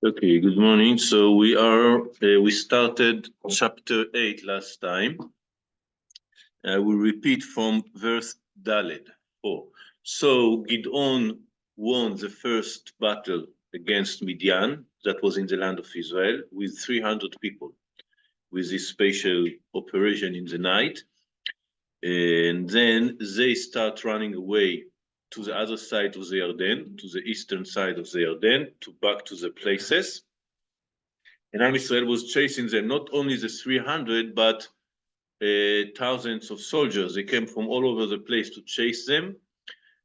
Okay, good morning. So we started chapter 8 last time. We repeat from verse Daled 4. So Gideon won the first battle against Midian, that was in the land of Israel, with 300 people, with this special operation in the night. And then they start running away to the other side of the Jordan, to the eastern side of the Jordan, back to the places. And Am Israel was chasing them, not only the 300, but thousands of soldiers. They came from all over the place to chase them.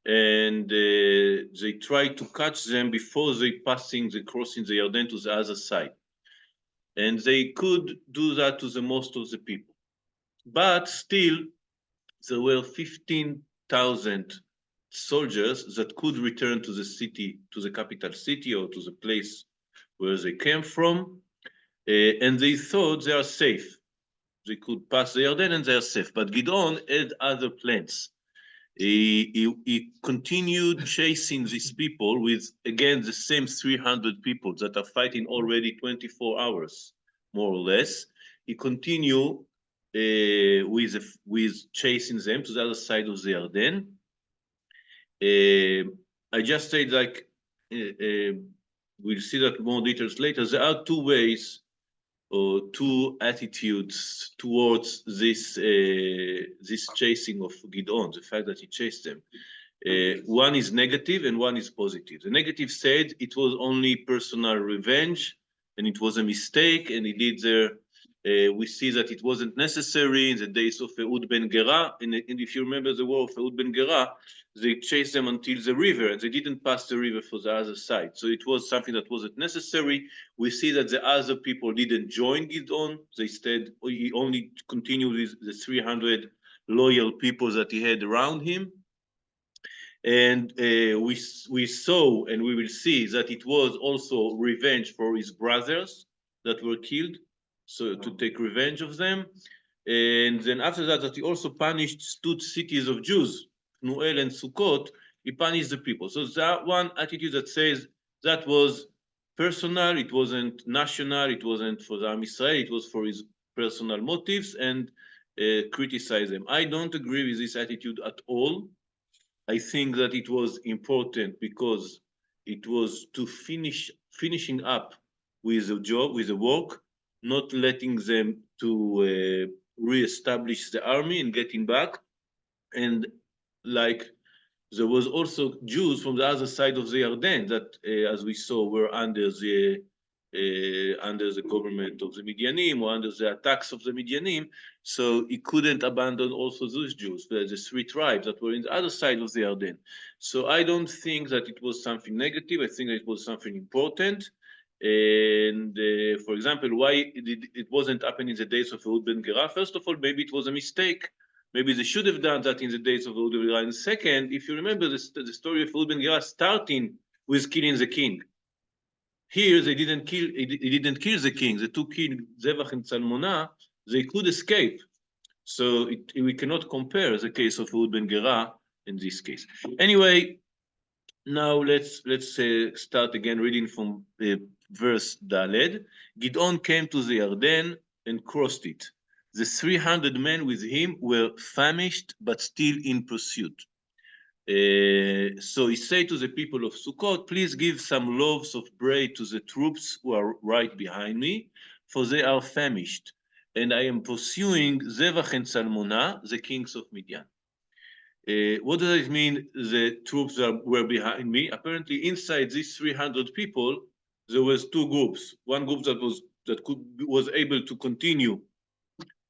And they tried to catch them before they crossing the Jordan to the other side. And they could do that to the most of the people. But still, there were 15,000 soldiers that could return to the city, to the capital city, or to the place where they came from. And they thought they are safe. They could pass the Jordan and they are safe. But Gideon had other plans. He continued chasing these people with, again, the same 300 people that are fighting already 24 hours, more or less. He continued with chasing them to the other side of the Jordan. I just said, like, we'll see that more details later. There are two ways or two attitudes towards this chasing of Gideon, the fact that he chased them. One is negative and one is positive. The negative said it was only personal revenge and it was a mistake and he did there. We see that it wasn't necessary in the days of Ehud ben Gera, and if you remember the war of Ehud ben Gera, they chased them until the river and they didn't pass the river for the other side. So it was something that wasn't necessary. We see that the other people didn't join Gideon. They said he only continued with the 300 loyal people that he had around him. And we saw and we will see that it was also revenge for his brothers that were killed, so to take revenge of them. And then after that he also punished two cities of Jews, Nuel and Sukkot. He punished the people. So that one attitude that says that was personal, it wasn't national, it wasn't for the Am Israel, it was for his personal motives, and criticize them. I don't agree with this attitude at all. I think that it was important because it was to finishing up with the job, with the work, not letting them to re-establish the army and getting back. And like there was also Jews from the other side of the Jordan that, as we saw, were under the government of the Midianim or under the attacks of the Midianim. So he couldn't abandon also those Jews, the three tribes that were in the other side of the Jordan. So I don't think that it was something negative. I think that it was something important. And for example, why it wasn't happening in the days of Ehud ben Gera? First of all, maybe it was a mistake. Maybe they should have done that in the days of Ehud ben Gera. And second, if you remember the story of Ehud ben Gera starting with killing the king. Here they didn't kill the king. The two killed Zevach and Salmona. They could escape. So we cannot compare the case of Ehud ben Gera in this case. Anyway, now let's start again reading from verse Daled. Gideon came to the Jordan and crossed it. The 300 men with him were famished but still in pursuit. So he said to the people of Sukkot, please give some loaves of bread to the troops who are right behind me, for they are famished, and I am pursuing Zevach and Salmona, the kings of Midian. What does it mean, the troops that were behind me? Apparently inside these 300 people, there was two groups. One group that was able to continue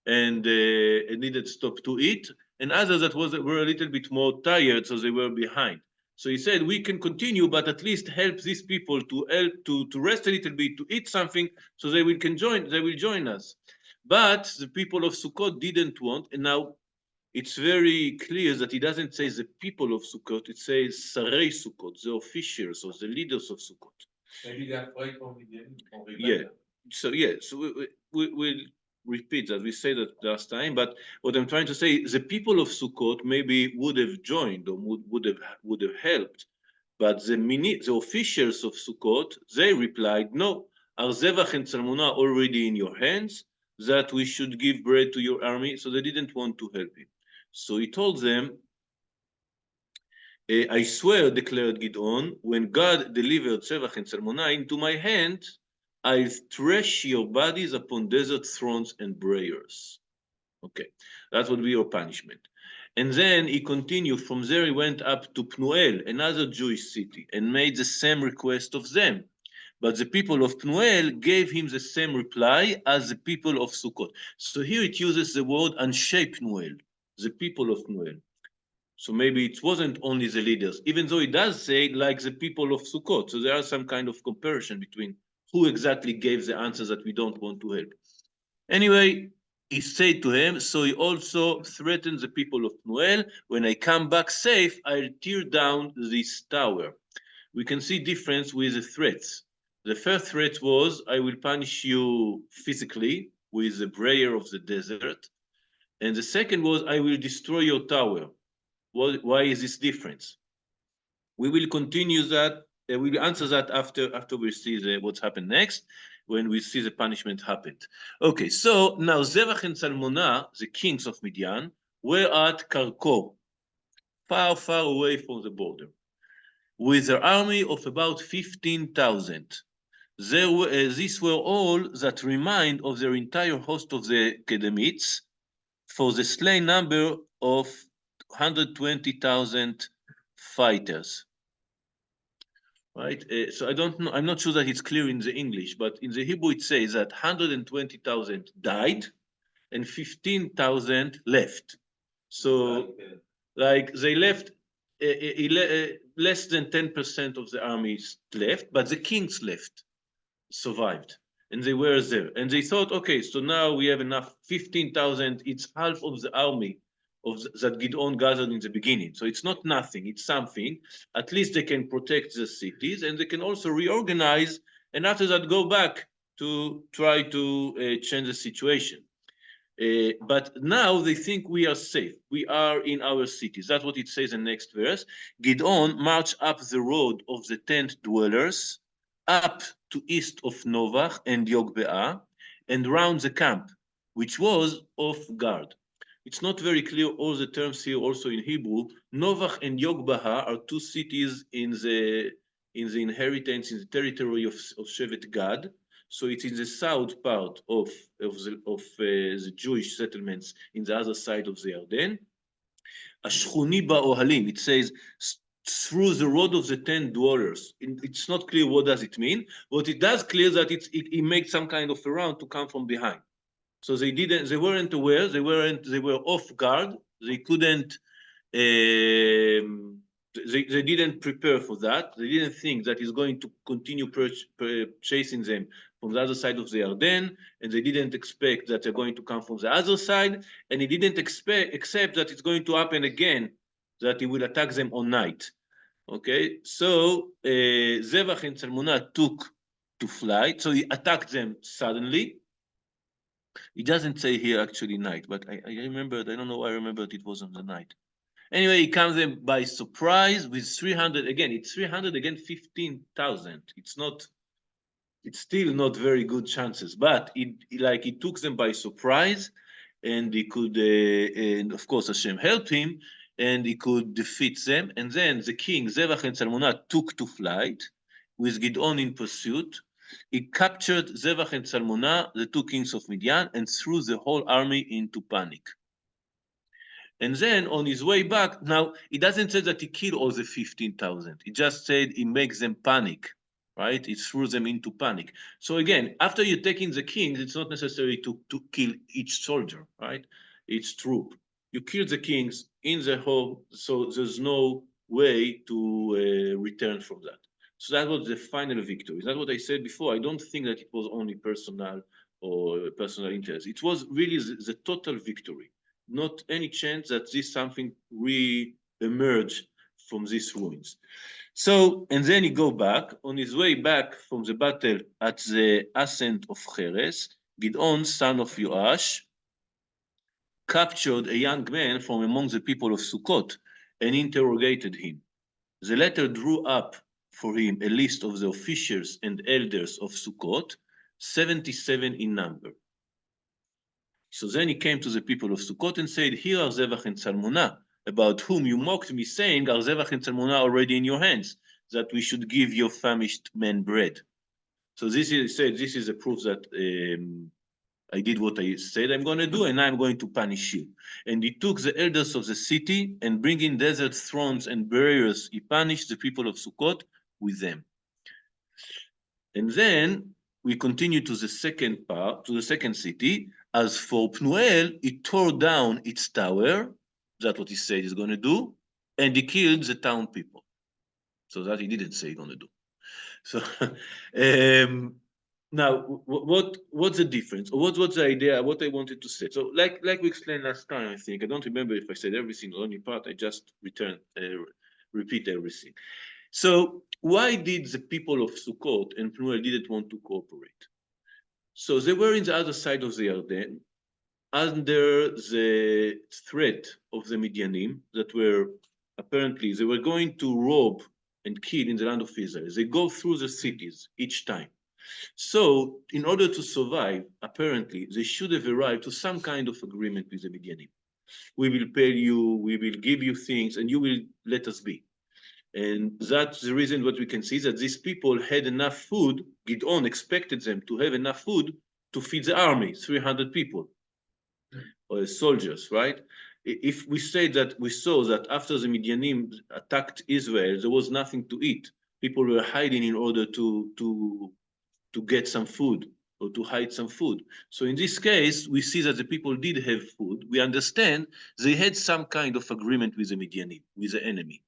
and needed stop to eat, and others that were a little bit more tired, so they were behind. So he said, we can continue, but at least help these people to rest a little bit, to eat something, so they will join us. But the people of Sukkot didn't want, and now it's very clear that he doesn't say the people of Sukkot, it says Sarei Sukkot, the officials or the leaders of Sukkot. Maybe they are afraid from Midian. Yeah. So we'll repeat that. We said that last time, but what I'm trying to say, the people of Sukkot maybe would have joined or would have helped, But the officials of Sukkot, they replied, no, are Zevach and Salmona already in your hands, that we should give bread to your army? So they didn't want to help him. So he told them, I swear, declared Gideon, when God delivered Zevach and Salmona into my hand, I'll thresh your bodies upon desert thrones and briars. Okay, that would be your punishment. And then he continued, from there he went up to Pnuel, another Jewish city, and made the same request of them. But the people of Pnuel gave him the same reply as the people of Sukkot. So here it uses the word Anshe Pnuel, the people of Pnuel. So maybe it wasn't only the leaders, even though it does say like the people of Sukkot. So there are some kind of comparison between who exactly gave the answers that we don't want to help. Anyway, he said to him, so he also threatened the people of Pnuel, when I come back safe, I'll tear down this tower. We can see difference with the threats. The first threat was, I will punish you physically with the brayer of the desert. And the second was, I will destroy your tower. Why is this difference? We will continue that. We will answer that after we see what's happened next, when we see the punishment happened. Okay, so now Zevach and Salmona, the kings of Midian, were at Karkor, far, far away from the border, with an army of about 15,000. These were all that remained of their entire host of the Kedemites, for the slain number of 120,000 fighters. Right? So I don't know, I'm not sure that it's clear in the English, but in the Hebrew it says that 120,000 died and 15,000 left. So like they left less than 10% of the armies left, but the kings left, survived, and they were there. And they thought, okay, so now we have enough, 15,000, it's half of the army that Gideon gathered in the beginning. So it's not nothing, it's something. At least they can protect the cities, and they can also reorganize, and after that go back to try to change the situation. But now they think we are safe. We are in our cities. That's what it says in the next verse. Gideon marched up the road of the tent dwellers, up to east of Novach and Yogbeah, and round the camp, which was off guard. It's not very clear, all the terms here also in Hebrew. Novach and Yogbeah are two cities in the inheritance, in the territory of Shevet Gad. So it's in the south part of the Jewish settlements in the other side of the Yarden. Ashchuni ba'ohalim, it says through the road of the 10 dwellers. It's not clear what does it mean, but it does clear that it makes some kind of a round to come from behind. So they weren't aware, they were off guard, they couldn't they didn't prepare for that. They didn't think that he's going to continue chasing them from the other side of the Yarden, and they didn't expect that they're going to come from the other side, and he didn't accept that it's going to happen again, that he will attack them on night. Okay, so Zevach and Salmona took to flight, so he attacked them suddenly. It doesn't say here actually night, but I remembered, I don't know why I remembered it was on the night. Anyway, he comes in by surprise with 300, again, it's 300, again, 15,000. It's still not very good chances, but it took them by surprise, and he could, and of course Hashem helped him, and he could defeat them. And then the king, Zevach and Salmona, took to flight with Gideon in pursuit. He captured Zevach and Salmona, the two kings of Midian, and threw the whole army into panic. And then on his way back, now it doesn't say that he killed all the 15,000. It just said he makes them panic, right? It threw them into panic. So again, after you're taking the kings, it's not necessary to kill each soldier, right? Each troop. You kill the kings in the home, so there's no way to return from that. So that was the final victory. That's what I said before. I don't think that it was only personal or personal interest. It was really the total victory. Not any chance that this something re-emerge from these ruins. So, and then he go back. On his way back from the battle at the ascent of Cheres, Gideon, son of Joash, captured a young man from among the people of Sukkot and interrogated him. The letter drew up for him a list of the officials and elders of Sukkot, 77 in number. So then he came to the people of Sukkot and said, here are Zevach and Salmonah, about whom you mocked me, saying, are Zevach and Salmonah already in your hands, that we should give your famished men bread. So this is said, this is a proof that I did what I said I'm going to do, and I'm going to punish you. And he took the elders of the city, and bringing desert thrones and barriers, he punished the people of Sukkot with them. And then we continue to the second part, to the second city. As for Pnuel, he tore down its tower. That's what he said he's going to do. And he killed the town people. So that he didn't say he's going to do. So now, what's the difference? Or what's the idea? What I wanted to say? So, like we explained last time, I think I don't remember if I said everything or only part. I just repeat everything. So, why did the people of Sukkot and Pnuel didn't want to cooperate? So they were in the other side of the Yarden, under the threat of the Midianim that were apparently they were going to rob and kill in the land of Israel. They go through the cities each time. So, in order to survive, apparently, they should have arrived to some kind of agreement with the Midianim. We will pay you, we will give you things, and you will let us be. And that's the reason what we can see that these people had enough food. Gideon expected them to have enough food to feed the army, 300 people, or soldiers, right? If we say that we saw that after the Midianim attacked Israel, there was nothing to eat. People were hiding in order to get some food or to hide some food. So in this case, we see that the people did have food. We understand they had some kind of agreement with the Midianim, with the enemy.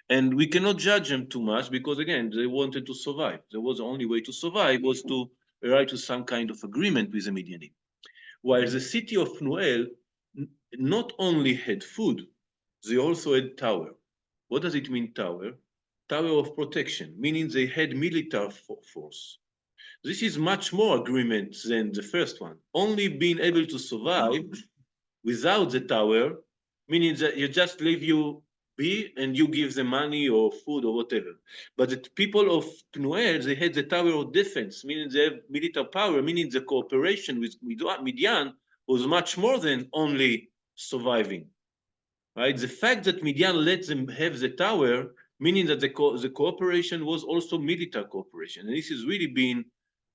And we cannot judge them too much because, again, they wanted to survive. There was the only way to survive was to arrive to some kind of agreement with the Midianim. While the city of Pnuel not only had food, they also had tower. What does it mean, tower? Tower of protection, meaning they had military force. This is much more agreement than the first one. Only being able to survive without the tower, meaning that you just leave you be and you give them money or food or whatever. But the people of Pnuel, they had the tower of defense, meaning they have military power, meaning the cooperation with Midian was much more than only surviving. Right? The fact that Midian let them have the tower, meaning that the cooperation was also military cooperation. And this is really being,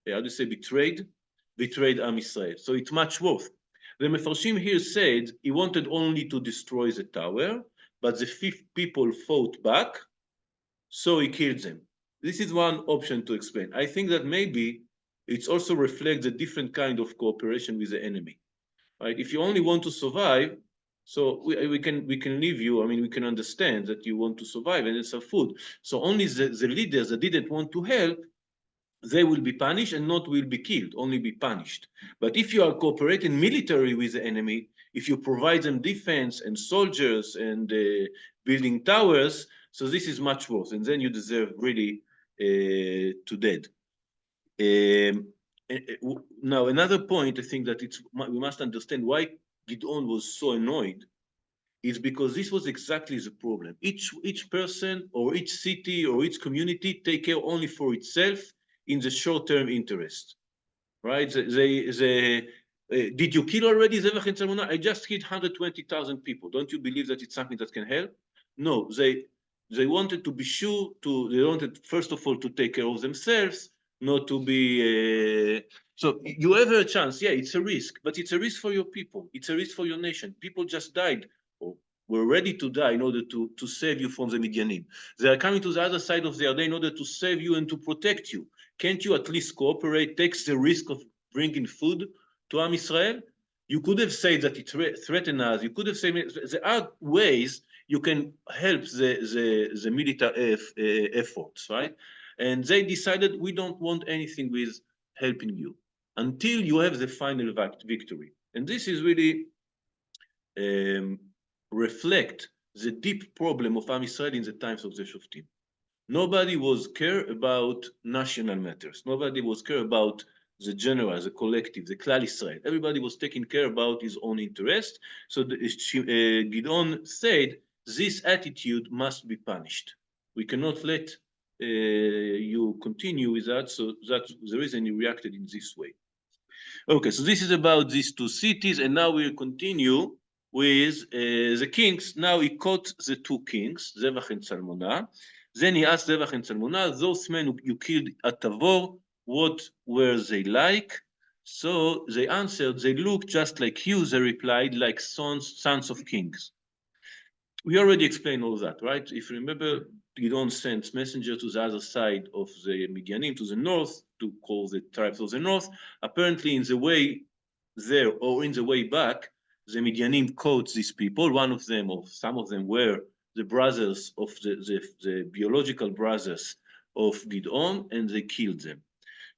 how do you say, betrayed Am Israel. So it's much worse. The Mefarshim here said he wanted only to destroy the tower, but the fifth people fought back, so he killed them. This is one option to explain. I think that maybe it also reflects a different kind of cooperation with the enemy. Right? If you only want to survive, so we can leave you. I mean, we can understand that you want to survive and it's a food. So only the leaders that didn't want to help, they will be punished and not will be killed, only be punished. But if you are cooperating military with the enemy, if you provide them defense and soldiers and building towers, so this is much worse, and then you deserve really to dead. Now, another point I think that we must understand why Gideon was so annoyed is because this was exactly the problem. Each person or each city or each community take care only for itself in the short-term interest, right? Did you kill already Zevach and Salmonah? I just hit 120,000 people. Don't you believe that it's something that can help? No, they wanted to be sure they wanted first of all to take care of themselves, not to be. So you have a chance, yeah, it's a risk, but it's a risk for your people. It's a risk for your nation. People just died or were ready to die in order to save you from the Midianim. They are coming to the other side of the Yarden in order to save you and to protect you. Can't you at least cooperate, take the risk of bringing food to Am Israel? You could have said that it threatened us. You could have said there are ways you can help the military efforts, right? And they decided we don't want anything with helping you until you have the final victory. And this is really reflect the deep problem of Am Israel in the times of the Shoftim. Nobody was care about national matters. Nobody was care about the general, the collective, the Klal Israel. Everybody was taking care about his own interest. So Gideon said, this attitude must be punished. We cannot let you continue with that. So that's the reason he reacted in this way. Okay, so this is about these two cities, and now we'll continue with the kings. Now he caught the two kings, Zevach and Salmonah. Then he asked Zevach and Salmonah, those men who you killed at Tavor, what were they like? So they answered, they looked just like you, they replied, like sons of kings. We already explained all that, right? If you remember, Gidon sent messenger to the other side of the Midianim, to the north, to call the tribes of the north. Apparently, in the way there or in the way back, the Midianim caught these people. One of them, or some of them, were the brothers of the biological brothers of Gidon, and they killed them.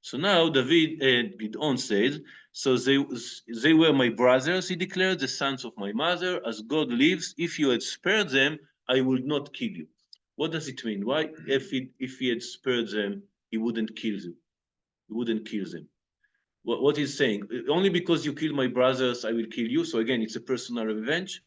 So now David and Gidon says, so they were my brothers, he declared, the sons of my mother. As God lives, if you had spared them, I would not kill you. What does it mean? Why, if he had spared them, he wouldn't kill them? He wouldn't kill them. What he's saying, only because you killed my brothers, I will kill you. So again, it's a personal revenge.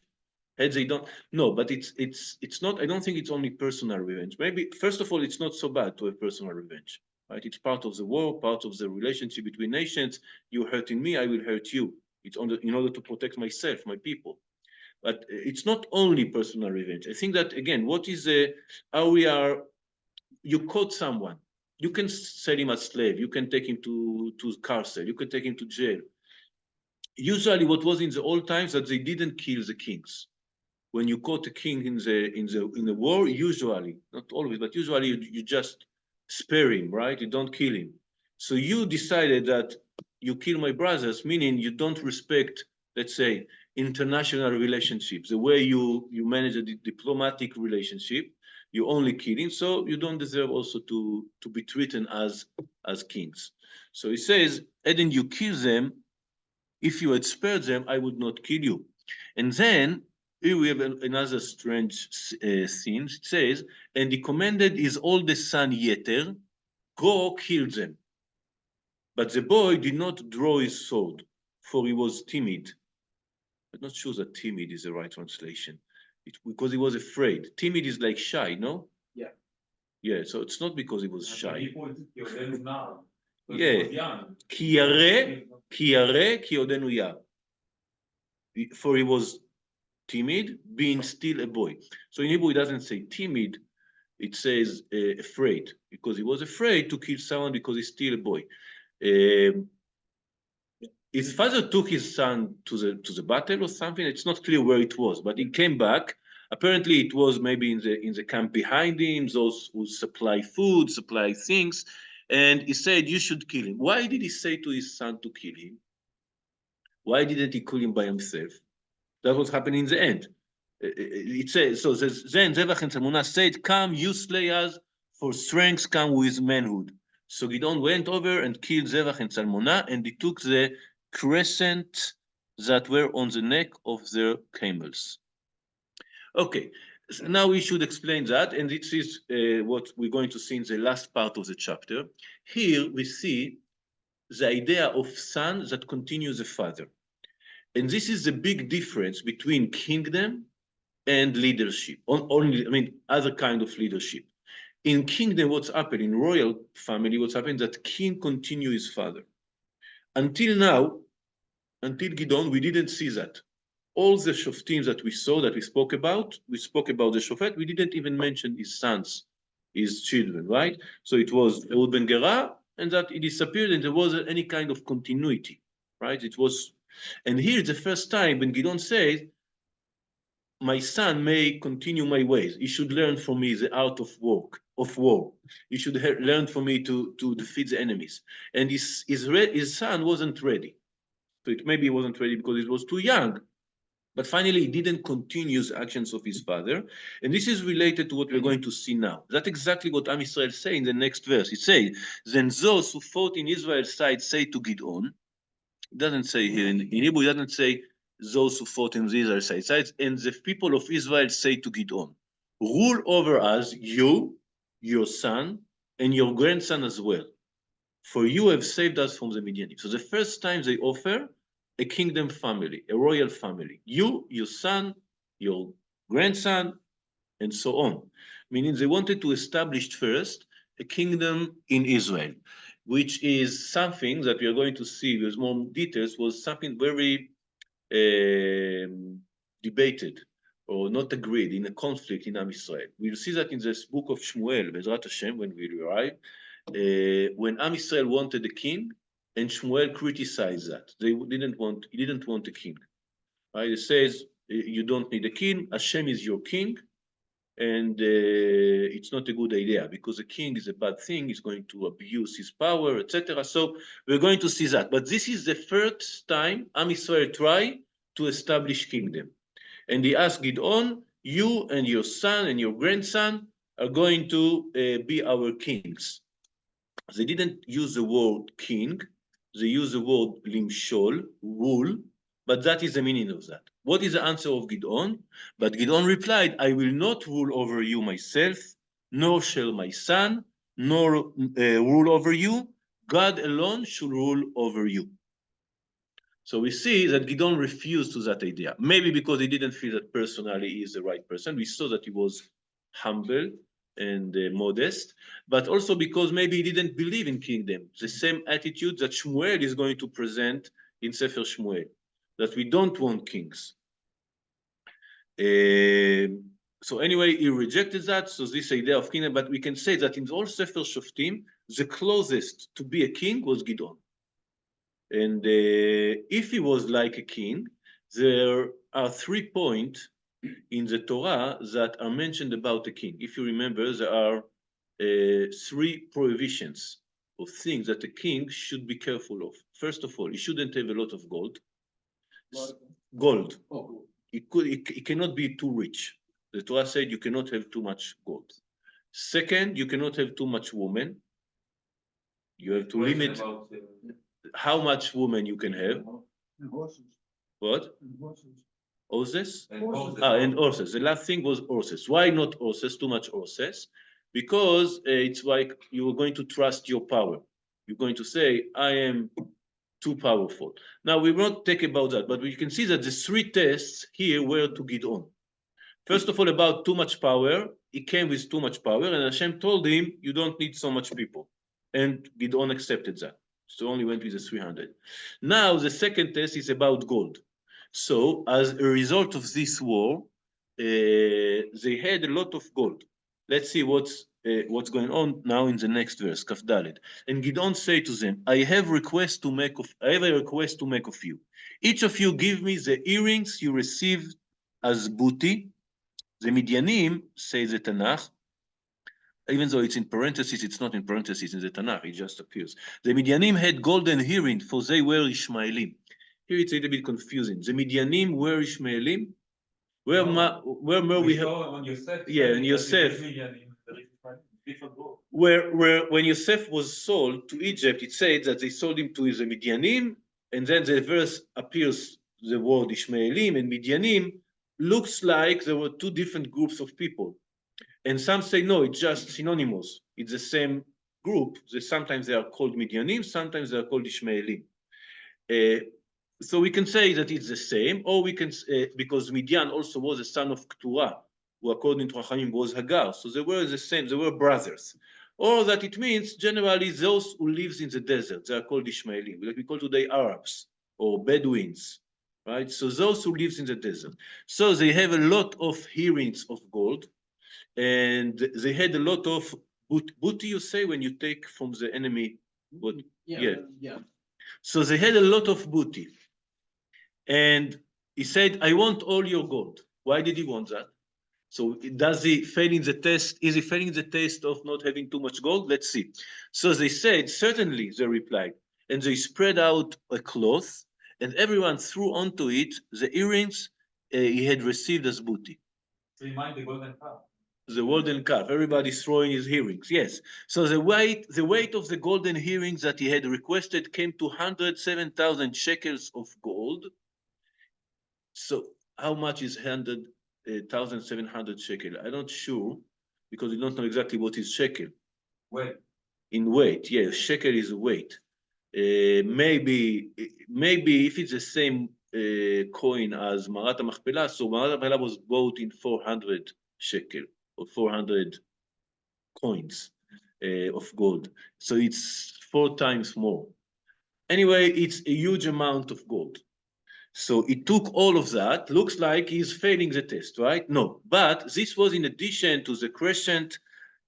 Had they don't, no, but it's not. I don't think it's only personal revenge. Maybe first of all, it's not so bad to have personal revenge, right? It's part of the war, part of the relationship between nations. You're hurting me, I will hurt you. It's in order to protect myself, my people. But it's not only personal revenge. I think that again, what is how we are? You caught someone. You can sell him as slave. You can take him to castle. You can take him to jail. Usually, what was in the old times that they didn't kill the kings. When you caught a king in the war, usually, not always, but usually you just spare him, right? You don't kill him. So you decided that you kill my brothers, meaning you don't respect, let's say, international relationships, the way you manage a diplomatic relationship. You only kill him, so you don't deserve also to be treated as kings. So he says, hadn't you kill them, if you had spared them, I would not kill you. And then here we have another strange scene. It says, and he commanded his oldest son Yeter, go kill them. But the boy did not draw his sword, for he was timid. I'm not sure that timid is the right translation. Because he was afraid. Timid is like shy, no? Yeah. Yeah, so it's not because he was shy. Yeah. Yeah. כי ירא כי עודנו יער. For he was timid, being still a boy. So in Hebrew, it doesn't say timid, it says afraid, because he was afraid to kill someone because he's still a boy. His father took his son to the battle or something. It's not clear where it was, but he came back. Apparently, it was maybe in the camp behind him, those who supply food, supply things, and he said, "You should kill him." Why did he say to his son to kill him? Why didn't he kill him by himself? That was happening in the end. It says, so then Zevach and Salmonah said, come, you slay us, for strength come with manhood. So Gidon went over and killed Zevach and Salmonah, and he took the crescent that were on the neck of their camels. Okay, so now we should explain that, and this is what we're going to see in the last part of the chapter. Here we see the idea of son that continues the father. And this is the big difference between kingdom and leadership. Only, I mean, other kind of leadership. In kingdom, what's happened, in royal family, what's happened, that king continues his father. Until now, until Gidon, we didn't see that. All the Shoftim that we saw, that we spoke about the Shofet, we didn't even mention his sons, his children, right? So it was Ehud ben Gera, and that he disappeared, and there wasn't any kind of continuity, right? It was, and here the first time when Gidon says, my son may continue my ways. He should learn from me the art of war. He should learn from me to defeat the enemies. And his son wasn't ready. So it maybe he wasn't ready because he was too young. But finally, he didn't continue the actions of his father. And this is related to what we're going to see now. That's exactly what Am Yisrael say in the next verse. It says, then those who fought in Israel's side say to Gidon, it doesn't say here, in Hebrew, it doesn't say those who fought in the Israel side, and the people of Israel say to Gidon, rule over us, you, your son, and your grandson as well, for you have saved us from the Midianites. So the first time they offer a kingdom family, a royal family, you, your son, your grandson, and so on. meaning they wanted to establish first a kingdom in Israel, which is something that we are going to see with more details, was something very debated or not agreed in a conflict in Am Israel. We'll see that in this book of Shmuel, Bezrat Hashem, when we arrive, when Am Israel wanted a king, and Shmuel criticized that. He didn't want a king. Right? It says, you don't need a king, Hashem is your king, and it's not a good idea because a king is a bad thing, he's going to abuse his power, etc. So we're going to see that. But this is the first time Am Israel try to establish kingdom. And he asked Gideon, you and your son and your grandson are going to be our kings. They didn't use the word king, they used the word limshol, rule, but that is the meaning of that. What is the answer of Gideon? But Gideon replied, I will not rule over you myself, nor shall my son, nor rule over you. God alone should rule over you. So we see that Gideon refused to that idea. Maybe because he didn't feel that personally he is the right person. We saw that he was humble and modest, but also because maybe he didn't believe in kingdom. The same attitude that Shmuel is going to present in Sefer Shmuel, that we don't want kings. So anyway, he rejected that. So this idea of kingdom, but we can say that in all Sefer Shoftim, the closest to be a king was Gideon. And if he was like a king, there are 3 points in the Torah that are mentioned about a king. If you remember, there are 3 prohibitions of things that a king should be careful of. First of all, he shouldn't have a lot of gold. Gold. Oh. It cannot be too rich. The Torah said you cannot have too much gold. Second, you cannot have too much woman. You have to limit how much woman you can have. And horses. What? And horses. Horses? And horses. And horses. The last thing was horses. Why not horses? Too much horses? Because it's like you're going to trust your power. You're going to say, I am too powerful. Now, we won't talk about that, but we can see that the 3 tests here were to Gideon. First of all, about too much power. He came with too much power, and Hashem told him, you don't need so much people. And Gideon accepted that. So only went with the 300. Now, the second test is about gold. So, as a result of this war, they had a lot of gold. Let's see what's going on now in the next verse, Kaf Dalet. And Gideon said to them, I have a request to make of you. Each of you give me the earrings you received as booty. The Midianim, says the Tanakh, even though it's in parentheses, it's not in parentheses in the Tanakh, it just appears. The Midianim had golden earrings, for they were Ishmaelim. Here it's a little bit confusing. The Midianim were Ishmaelim. Where we have on Yosef, yeah, and Yosef. Where when Yosef was sold to Egypt, it said that they sold him to the Midianim, and then the verse appears the word Ishmaelim and Midianim. Looks like there were 2 different groups of people. And some say, no, it's just synonymous. It's the same group. Sometimes they are called Midianim, sometimes they are called Ishmaelim. So we can say that it's the same, or we can, because Midian also was a son of Keturah, who according to Chachamim was Hagar. So they were the same, they were brothers. Or that it means generally those who lives in the desert, they are called Ishmaelim, like we call today Arabs or Bedouins, right? So those who lives in the desert. So they have a lot of earrings of gold, and they had a lot of booty, you say, when you take from the enemy. But yeah. So they had a lot of booty. And he said, I want all your gold. Why did he want that? So does he fail in the test? Is he failing the test of not having too much gold? Let's see. So they said, certainly, they replied. And they spread out a cloth, and everyone threw onto it the earrings he had received as booty. Remind the golden calf. The golden calf. Everybody's throwing his earrings. Yes. So the weight of the golden earrings that he had requested came to 107,000 shekels of gold. So how much is 1,700 shekel? I'm not sure, because we don't know exactly what is shekel. Weight. In weight, yes. Shekel is weight. Maybe if it's the same coin as Marat HaMachpelah, so Marat HaMachpelah was bought in 400 shekel. or 400 coins of gold. So it's 4 times more. Anyway, it's a huge amount of gold. So it took all of that. Looks like he's failing the test, right? No, but this was in addition to the crescent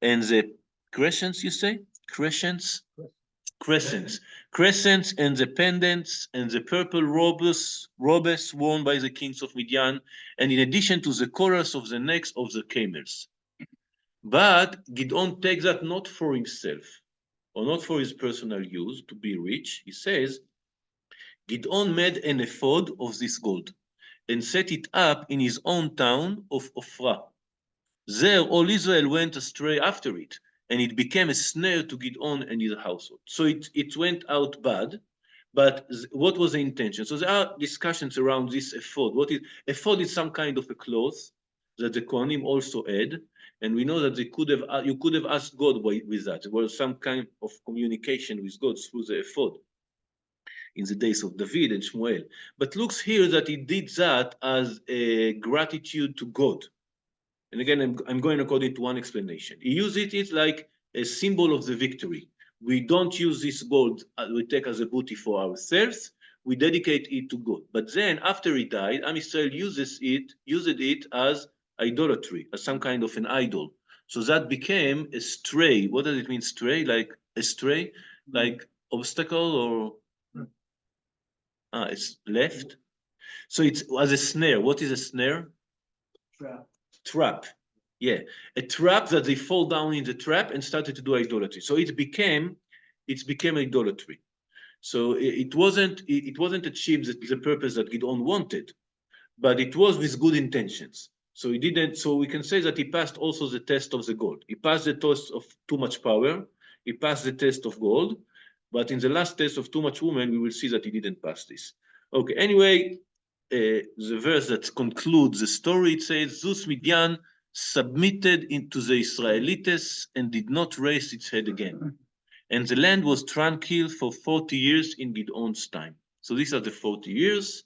and the crescents, you say? Crescents? Crescents. Crescents and the pendants and the purple robes worn by the kings of Midian, and in addition to the collars of the necks of the camels. But Gideon takes that not for himself or not for his personal use to be rich. He says, Gideon made an ephod of this gold and set it up in his own town of Ophrah. There all Israel went astray after it, and it became a snare to Gideon and his household. So it went out bad, but what was the intention? So there are discussions around this ephod. What is ephod? Is some kind of a cloth that the Kohanim also had, and we know that you could have asked God with that. There was some kind of communication with God through the ephod in the days of David and Shmuel. But looks here that he did that as a gratitude to God. And again, I'm going according to one explanation. He used it like a symbol of the victory. We don't use this gold we take as a booty for ourselves. We dedicate it to God. But then after he died, Am Yisrael used it as idolatry, as some kind of an idol. So that became a stray. What does it mean, stray? Like a stray? Like obstacle or it's left. So it's as a snare. What is a snare? Trap. Trap. Yeah, a trap that they fall down in the trap and started to do idolatry. So it became idolatry. So it wasn't achieved the purpose that Gideon wanted, but it was with good intentions. So he didn't. So we can say that he passed also the test of the gold. He passed the test of too much power. He passed the test of gold, but in the last test of too much woman, we will see that he didn't pass this. Okay. Anyway, the verse that concludes the story, it says, Zeus Midian submitted into the Israelites and did not raise its head again. And the land was tranquil for 40 years in Gideon's time. So these are the 40 years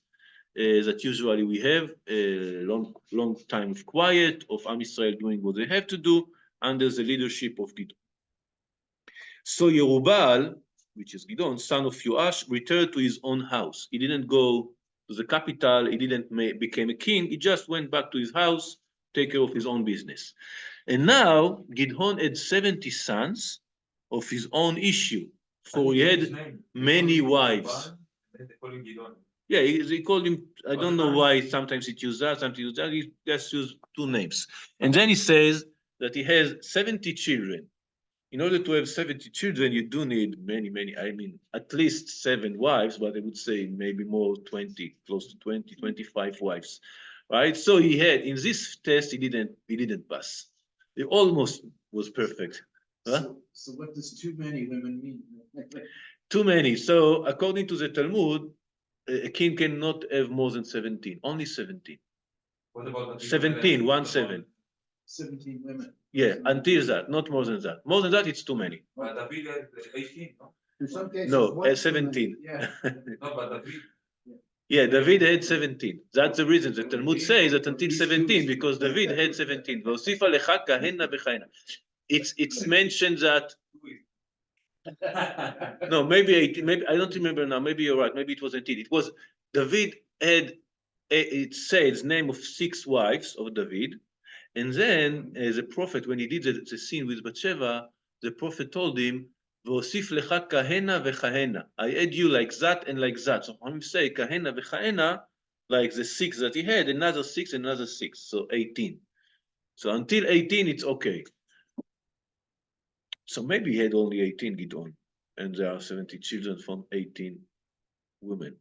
that usually we have, a long time of quiet, of Am Yisrael doing what they have to do under the leadership of Gideon. So Yerubal, which is Gideon, son of Yoash, returned to his own house. He didn't go to the capital. He didn't become a king. He just went back to his house, take care of his own business. And now Gideon had 70 sons of his own issue, for he had many wives. Yeah, he called him, I don't know why sometimes he used that, sometimes he used that, he just used 2 names. And then he says that he has 70 children. In order to have 70 children, you do need many, I mean, at least 7 wives, but I would say maybe more, 20, close to 20, 25 wives, right? So he had, in this test, he didn't pass. He almost was perfect. Huh? So what does too many women mean? Too many. So according to the Talmud, a king cannot have more than 17, only 17. What about 17, 1-7. 17 women. Yeah, until that, not more than that. More than that, it's too many. David had 18, no? In some cases, No, one's too 17. many. Yeah. No, but David. Yeah, David had 17. That's the reason the Talmud says that until 17, because David had 17. והוסיפה לך כהנה וכהנה. It's mentioned that no, maybe 18, maybe I don't remember now. Maybe you're right. Maybe it was 18. It was David had it says name of 6 wives of David, and then the prophet, when he did the scene with Bathsheba, the prophet told him, "V'osif lecha kahena v'chahena." I add you like that and like that. So when you say kahena v'chahena, like the 6 that he had, another 6, another 6, so 18. So until 18, it's okay. So maybe he had only 18 Gideon, and there are 70 children from 18 women.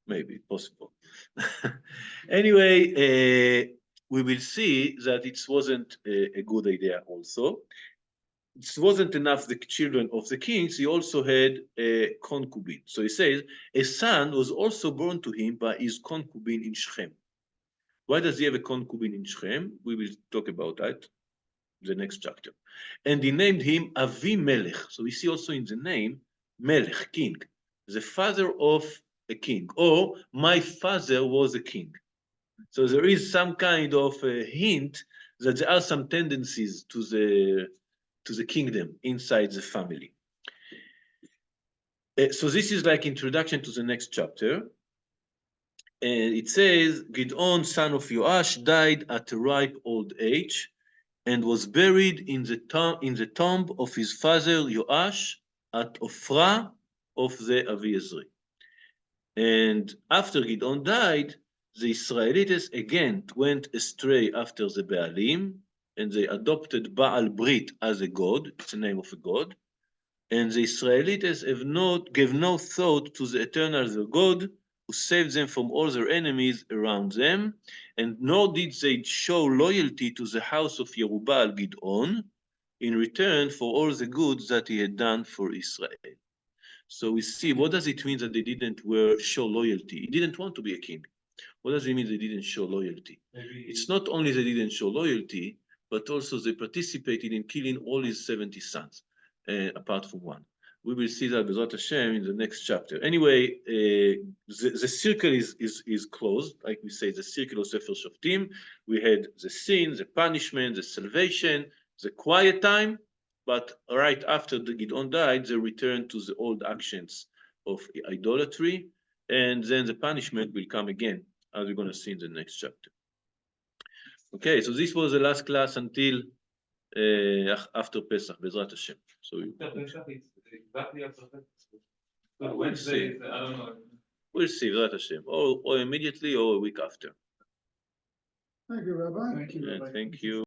Maybe possible. Anyway, we will see that it wasn't a good idea also. It wasn't enough the children of the kings, he also had a concubine. So he says, a son was also born to him by his concubine in Shechem. Why does he have a concubine in Shechem? We will talk about that the next chapter. And he named him Avimelech. So we see also in the name Melech, king, the father of a king, or my father was a king. So there is some kind of a hint that there are some tendencies to the kingdom inside the family. So this is like introduction to the next chapter. And it says, Gidon, son of Joash, died at a ripe old age and was buried in the tomb of his father Joash at Ophrah of the Aviezri. And after Gidon died, the Israelites again went astray after the Baalim, and they adopted Baal Brit as a god. It's the name of a god. And the Israelites gave no thought to the eternal their God, who saved them from all their enemies around them, and nor did they show loyalty to the house of Yerubbaal Gidon in return for all the good that he had done for Israel. So we see, what does it mean that they didn't show loyalty? He didn't want to be a king. What does it mean they didn't show loyalty? It's not only they didn't show loyalty, but also they participated in killing all his 70 sons, apart from one. We will see that Bezrat Hashem in the next chapter. Anyway, the circle is closed, like we say, the circle of Sefer Shoftim. We had the sin, the punishment, the salvation, the quiet time, but right after the Gidon died, they returned to the old actions of idolatry, and then the punishment will come again, as we're going to see in the next chapter. Okay, so this was the last class until after Pesach, Bezrat Hashem. So Exactly after that. So We'll Wednesday, see. I don't know. We'll see, Bezrat Hashem, or immediately or a week after. Thank you, Rabbi. Thank you, Rabbi. Thank you.